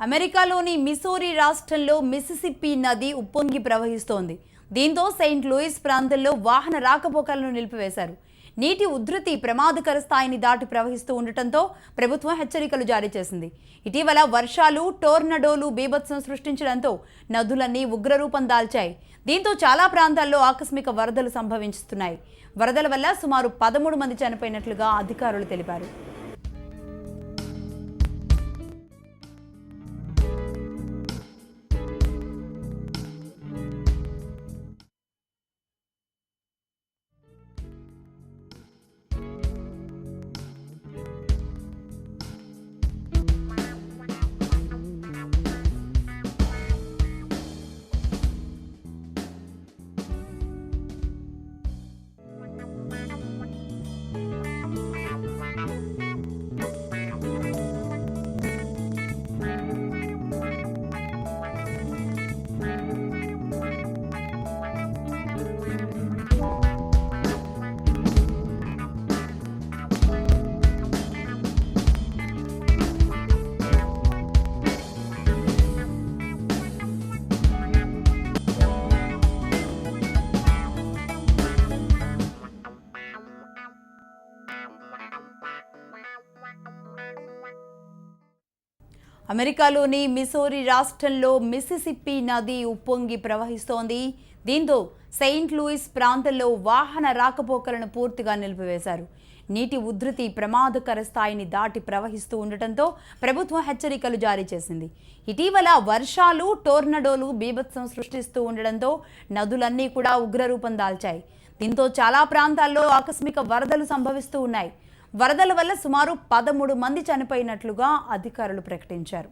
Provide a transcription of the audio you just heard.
అమెరికాలోని మిసోరీ రాష్ట్రంలో మిసిసిప్పి నది ఉప్పొంగి ప్రవహిస్తోంది. దీంతో సెయింట్ లూయిస్ ప్రాంతంలో వాహన రాకపోకలను నిలిపివేశారు. నీటి ఉధృతి ప్రమాదకర స్థాయిని దాటి ప్రవహిస్తూ ఉండటంతో ప్రభుత్వం హెచ్చరికలు జారీ చేసింది. ఇటీవల వర్షాలు, టోర్నడోలు బీభత్సం సృష్టించడంతో నదులన్నీ ఉగ్రరూపం దాల్చాయి. దీంతో చాలా ప్రాంతాల్లో ఆకస్మిక వరదలు సంభవిస్తున్నాయి. వరదల వల్ల సుమారు 13 మంది చనిపోయినట్లుగా అధికారులు తెలిపారు. అమెరికాలోని మిసోరీ రాష్ట్రంలో మిసిసిప్పి నది ఉప్పొంగి ప్రవహిస్తోంది. దీంతో సెయింట్ లూయిస్ ప్రాంతంలో వాహన రాకపోకలను పూర్తిగా నిలిపివేశారు. నీటి ఉధృతి ప్రమాదకర స్థాయిని దాటి ప్రవహిస్తూ ఉండటంతో ప్రభుత్వం హెచ్చరికలు జారీ చేసింది. ఇటీవల వర్షాలు, టోర్నడోలు బీభత్సం సృష్టిస్తూ ఉండడంతో నదులన్నీ కూడా ఉగ్రరూపం దాల్చాయి. దీంతో చాలా ప్రాంతాల్లో ఆకస్మిక వరదలు సంభవిస్తూ ఉన్నాయి. వరదల వల్ల సుమారు 13 మంది చనిపోయినట్లుగా అధికారులు ప్రకటించారు.